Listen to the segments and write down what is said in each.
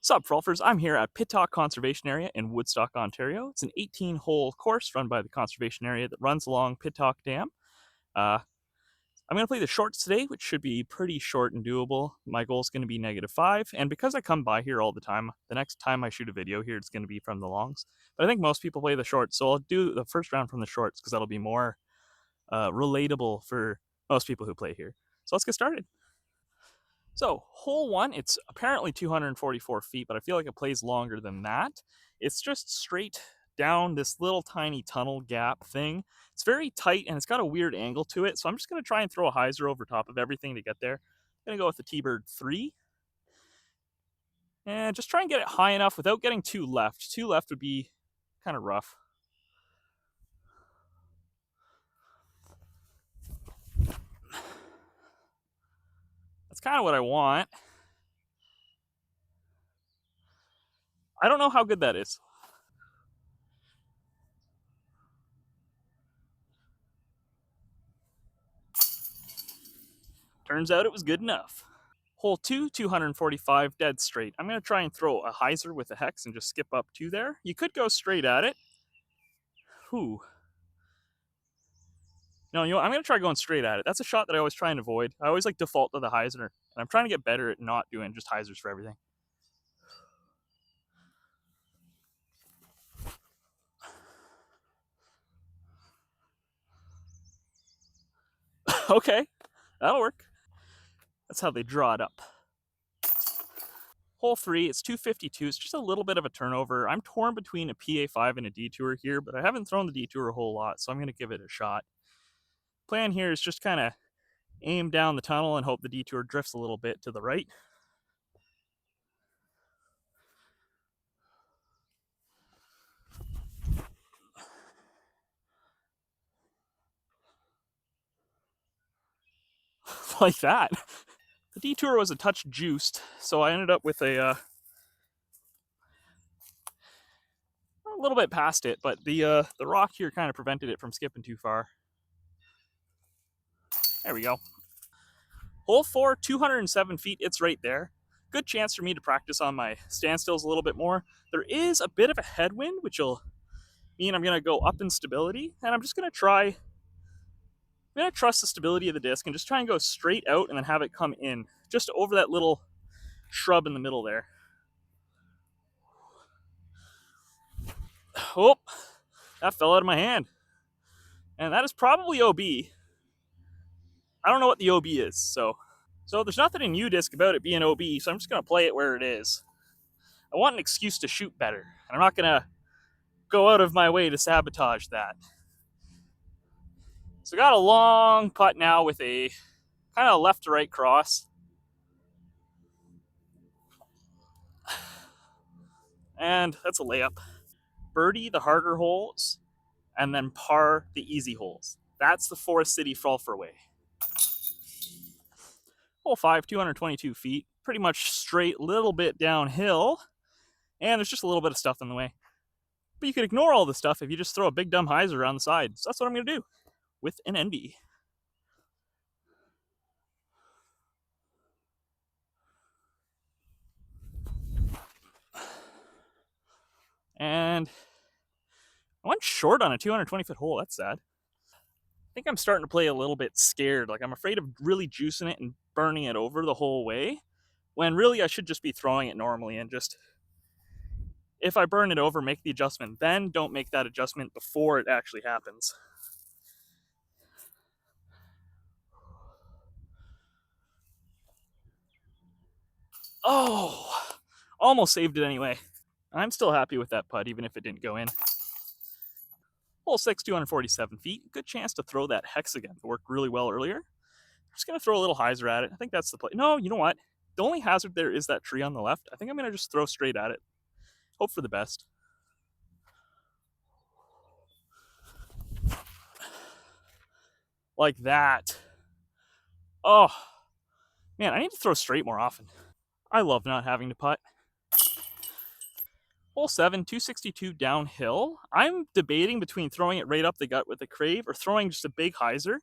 Sup, Frolfers? I'm here at Pittock Conservation Area in Woodstock, Ontario. It's an 18-hole course run by the conservation area that runs along Pittock Dam. I'm going to play the shorts today, which should be pretty short and doable. My goal is going to be -5, and because I come by here all the time, the next time I shoot a video here, it's going to be from the longs. But I think most people play the shorts, so I'll do the first round from the shorts because that'll be more relatable for most people who play here. So let's get started. So, hole 1, it's apparently 244 feet, but I feel like it plays longer than that. It's just straight down this little tiny tunnel gap thing. It's very tight and it's got a weird angle to it, so I'm just going to try and throw a hyzer over top of everything to get there. I'm going to go with the T-Bird 3. And just try and get it high enough without getting too left. Too left would be kind of rough. That's kind of what I want. I don't know how good that is. Turns out it was good enough. Hole 2, 245, dead straight. I'm going to try and throw a hyzer with a hex and just skip up to there. You could go straight at it. Whew. No, you know what? I'm going to try going straight at it. That's a shot that I always try and avoid. I always like default to the hyzer, and I'm trying to get better at not doing just hyzers for everything. Okay, that'll work. That's how they draw it up. Hole 3, it's 252. It's just a little bit of a turnover. I'm torn between a PA5 and a detour here, but I haven't thrown the detour a whole lot, so I'm going to give it a shot. Plan here is just kind of aim down the tunnel and hope the detour drifts a little bit to the right. Like that. The detour was a touch juiced, so I ended up with a little bit past it, but the rock here kind of prevented it from skipping too far. There we go. Hole 4, 207 feet, it's right there. Good chance for me to practice on my standstills a little bit more. There is a bit of a headwind, which will mean I'm going to go up in stability, and I'm just going to try. I'm going to trust the stability of the disc and just try and go straight out and then have it come in, just over that little shrub in the middle there. Oh, that fell out of my hand. And that is probably OB. I don't know what the OB is, so there's nothing in U-Disc about it being OB, so I'm just going to play it where it is. I want an excuse to shoot better, and I'm not going to go out of my way to sabotage that. So I got a long putt now with a kind of left to right cross. And that's a layup. Birdie the harder holes, and then par the easy holes. That's the Forest City Frolfer way. Hole 5, 222 feet, pretty much straight, little bit downhill, and there's just a little bit of stuff in the way. But you could ignore all the stuff if you just throw a big dumb hyzer around the side. So that's what I'm going to do with an NB. And I went short on a 220-foot hole. That's sad. I think I'm starting to play a little bit scared. Like, I'm afraid of really juicing it and burning it over the whole way, when really I should just be throwing it normally and just, if I burn it over, make the adjustment. Then don't make that adjustment before it actually happens. Oh, almost saved it anyway. I'm still happy with that putt, even if it didn't go in. Hole 6, 247 feet. Good chance to throw that hex again. It worked really well earlier. I'm just going to throw a little hyzer at it. I think that's the play. No, you know what? The only hazard there is that tree on the left. I think I'm going to just throw straight at it. Hope for the best. Like that. Oh, man, I need to throw straight more often. I love not having to putt. Hole 7, 262 downhill. I'm debating between throwing it right up the gut with a crave or throwing just a big hyzer.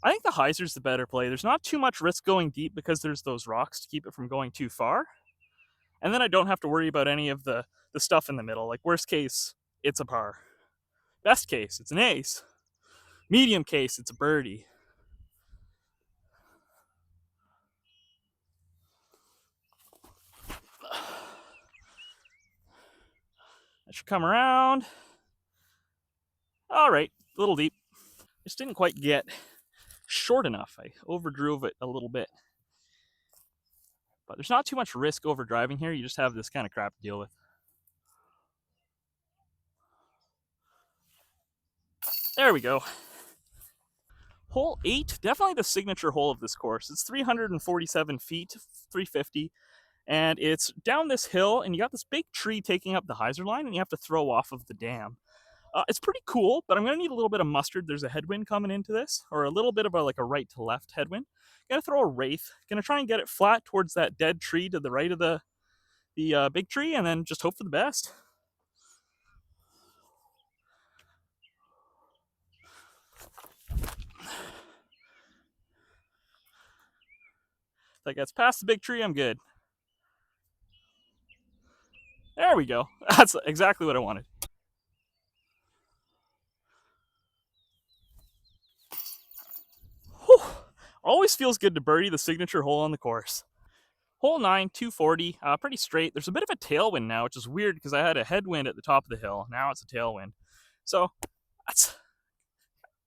I think the hyzer's the better play. There's not too much risk going deep because there's those rocks to keep it from going too far. And then I don't have to worry about any of the stuff in the middle. Like worst case, it's a par. Best case, it's an ace. Medium case, it's a birdie. I should come around. All right, a little deep. Just didn't quite get short enough. I overdrove it a little bit. But there's not too much risk over driving here. You just have this kind of crap to deal with. There we go. Hole 8, definitely the signature hole of this course. It's 347 feet, 350, and it's down this hill, and you got this big tree taking up the hyzer line, and you have to throw off of the dam. It's pretty cool, but I'm going to need a little bit of mustard. There's a headwind coming into this, or a little bit of a right to left headwind. Going to throw a wraith. Going to try and get it flat towards that dead tree to the right of the big tree, and then just hope for the best. If that gets past the big tree, I'm good. There we go. That's exactly what I wanted. Whew. Always feels good to birdie the signature hole on the course. Hole 9, 240, pretty straight. There's a bit of a tailwind now, which is weird because I had a headwind at the top of the hill. Now it's a tailwind. So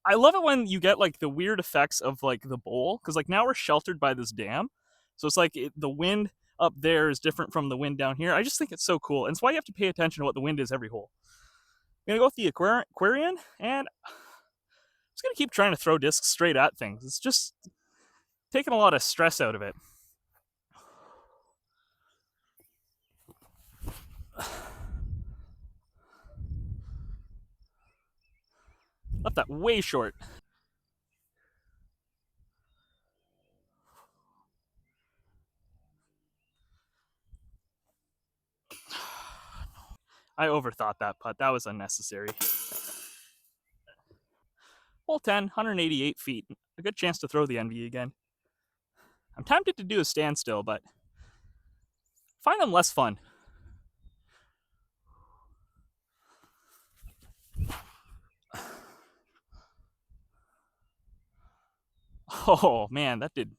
I love it when you get like the weird effects of like the bowl, because like now we're sheltered by this dam. So it's like the wind up there is different from the wind down here. I just think it's so cool. And it's why you have to pay attention to what the wind is every hole. I'm going to go with the Aquarian, and I'm just going to keep trying to throw discs straight at things. It's just taking a lot of stress out of it. Left that way short. I overthought that putt. That was unnecessary. Hole 10, 188 feet. A good chance to throw the NV again. I'm tempted to do a standstill, but find them less fun. Oh man, that did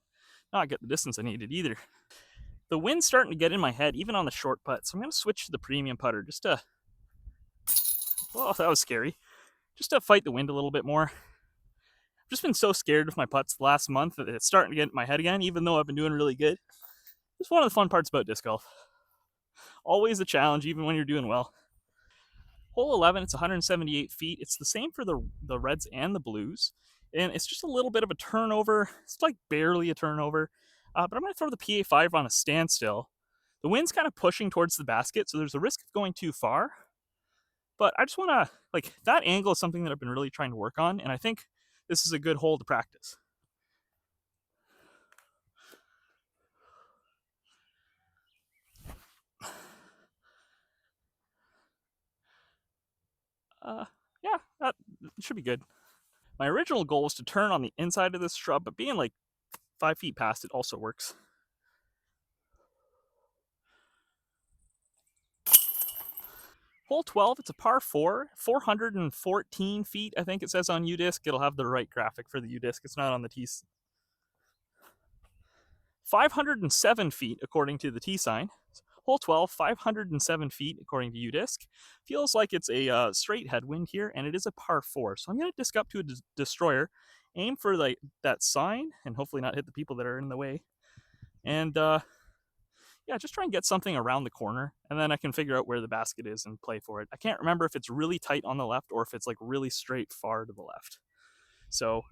not get the distance I needed either. The wind's starting to get in my head, even on the short putt, so I'm going to switch to the premium putter just to... Oh, that was scary. Just to fight the wind a little bit more. I've just been so scared with my putts last month that it's starting to get in my head again, even though I've been doing really good. It's one of the fun parts about disc golf. Always a challenge, even when you're doing well. Hole 11, it's 178 feet. It's the same for the Reds and the Blues. And it's just a little bit of a turnover. It's like barely a turnover. But I'm going to throw the PA5 on a standstill. The wind's kind of pushing towards the basket, so there's a risk of going too far. But I just want to, like, that angle is something that I've been really trying to work on, and I think this is a good hole to practice. Yeah, that should be good. My original goal was to turn on the inside of this shrub, but being like 5 feet past it also works. Hole 12, it's a par 4, 414 feet, I think it says on UDisc. It'll have the right graphic for the UDisc. It's not on the T. 507 feet, according to the T sign. Hole 12, 507 feet, according to UDisc. Feels like it's a straight headwind here, and it is a par 4. So I'm going to disc up to a destroyer, aim for like that sign, and hopefully not hit the people that are in the way. And yeah, just try and get something around the corner, and then I can figure out where the basket is and play for it. I can't remember if it's really tight on the left or if it's like really straight far to the left. So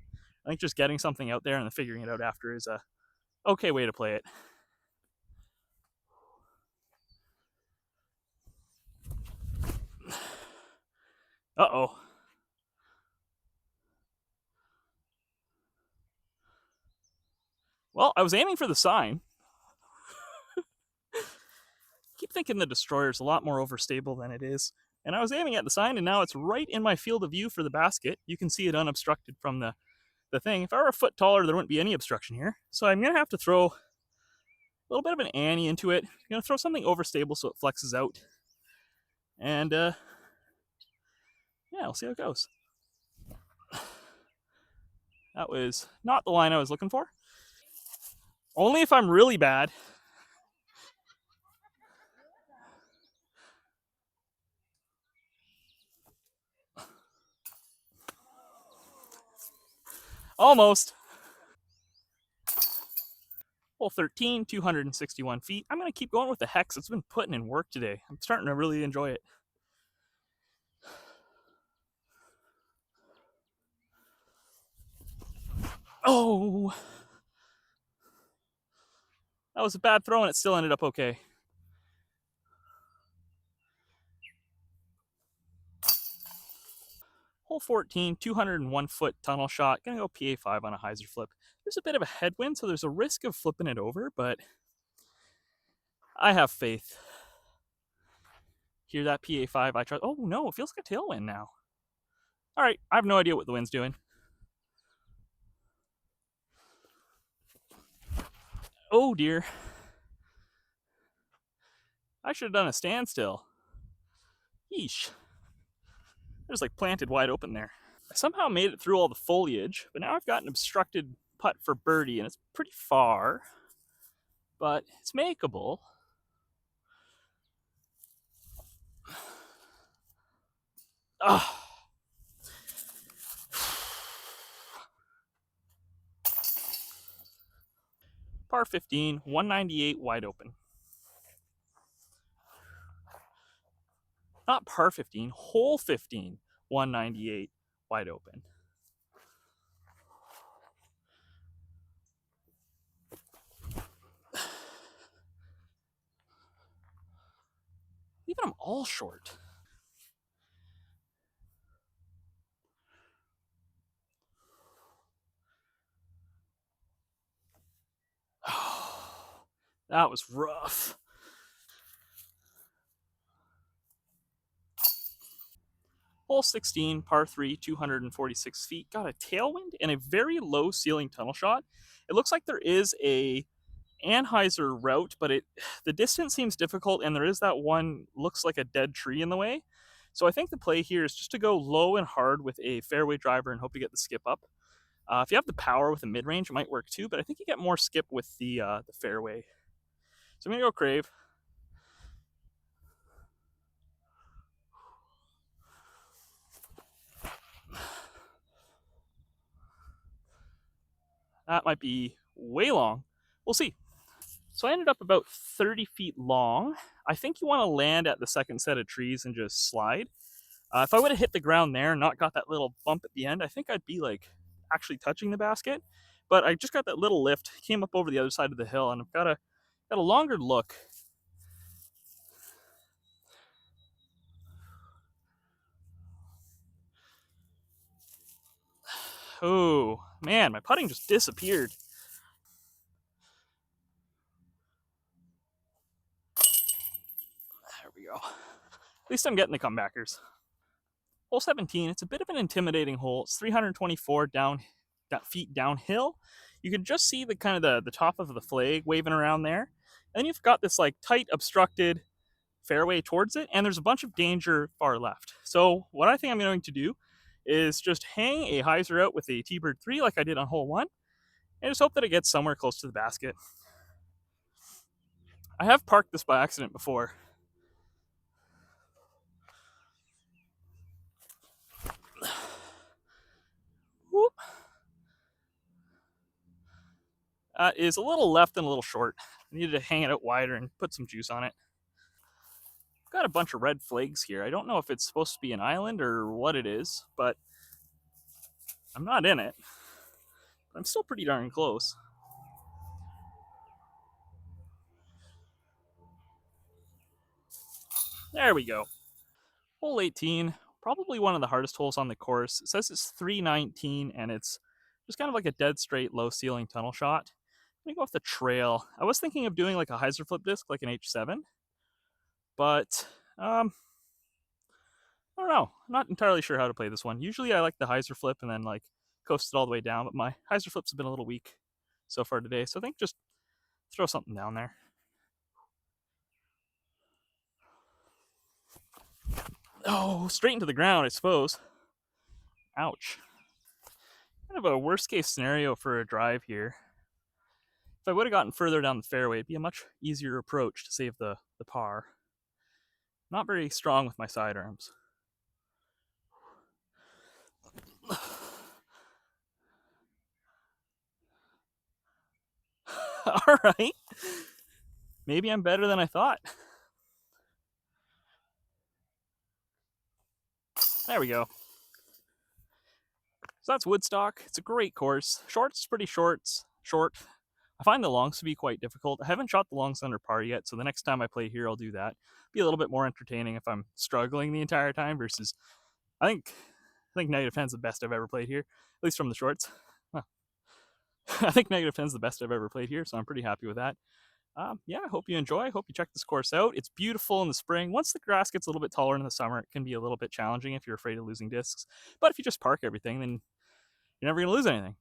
I think just getting something out there and then figuring it out after is a okay way to play it. Uh-oh. Well, I was aiming for the sign. Keep thinking the destroyer's a lot more overstable than it is. And I was aiming at the sign, and now it's right in my field of view for the basket. You can see it unobstructed from the thing. If I were a foot taller, there wouldn't be any obstruction here. So I'm going to have to throw little bit of an Annie into it. I'm going to throw something overstable so it flexes out. And yeah, we'll see how it goes. That was not the line I was looking for. Only if I'm really bad. Almost. Hole 13, 261 feet. I'm going to keep going with the hex. It's been putting in work today. I'm starting to really enjoy it. Oh, that was a bad throw and it still ended up okay. Hole 14, 201 foot tunnel shot. Gonna go PA5 on a hyzer flip. There's a bit of a headwind, so there's a risk of flipping it over, but I have faith. Hear that PA5? I try. Oh no, it feels like a tailwind now. All right, I have no idea what the wind's doing. Oh dear. I should have done a standstill. Yeesh. There's like planted wide open there. I somehow made it through all the foliage, but now I've got an obstructed putt for birdie, and it's pretty far, but it's makeable. Ah. Par 15, 198 wide open. Not par 15, hole 15, 198 wide open. Even I'm all short. Oh, that was rough. Hole 16, par 3, 246 feet. Got a tailwind and a very low ceiling tunnel shot. It looks like there is a Anheuser route, but the distance seems difficult, and there is that one looks like a dead tree in the way. So I think the play here is just to go low and hard with a fairway driver and hope to get the skip up. If you have the power with a mid range, it might work too, but I think you get more skip with the fairway. So I'm gonna go Crave. That might be way long. We'll see. So I ended up about 30 feet long. I think you want to land at the second set of trees and just slide. If I would have hit the ground there and not got that little bump at the end, I think I'd be like actually touching the basket. But I just got that little lift, came up over the other side of the hill, and I've got a longer look. Oh man, my putting just disappeared. There we go. At least I'm getting the comebackers. Hole 17, it's a bit of an intimidating hole. It's 324 feet downhill. You can just see the kind of the top of the flag waving around there. And then you've got this like tight obstructed fairway towards it, and there's a bunch of danger far left. So what I think I'm going to do is just hang a hyzer out with a T-Bird 3 like I did on hole 1, and just hope that it gets somewhere close to the basket. I have parked this by accident before. Whoop. Is a little left and a little short. I needed to hang it out wider and put some juice on it. I've got a bunch of red flags here. I don't know if it's supposed to be an island or what it is, but I'm not in it. I'm still pretty darn close. There we go. Hole 18, probably one of the hardest holes on the course. It says it's 319, and it's just kind of like a dead straight low ceiling tunnel shot. I'm gonna go off the trail. I was thinking of doing like a hyzer flip disc, like an H7, but I don't know. I'm not entirely sure how to play this one. Usually I like the hyzer flip and then like coast it all the way down, but my hyzer flips have been a little weak so far today. So I think just Throw something down there. Oh, straight into the ground, I suppose. Ouch. Kind of a worst case scenario for a drive here. If I would have gotten further down the fairway, it'd be a much easier approach to save the par. Not very strong with my sidearms. All right. Maybe I'm better than I thought. There we go. So that's Woodstock. It's a great course. Short's pretty short. I find the longs to be quite difficult. I haven't shot the longs under par yet, so the next time I play here, I'll do that. Be a little bit more entertaining if I'm struggling the entire time versus I think negative 10's the best I've ever played here, at least from the shorts. I think negative 10's the best I've ever played here, so I'm pretty happy with that. Yeah, I hope you enjoy. I hope you check this course out. It's beautiful in the spring. Once the grass gets a little bit taller in the summer, it can be a little bit challenging if you're afraid of losing discs. But if you just park everything, then you're never going to lose anything.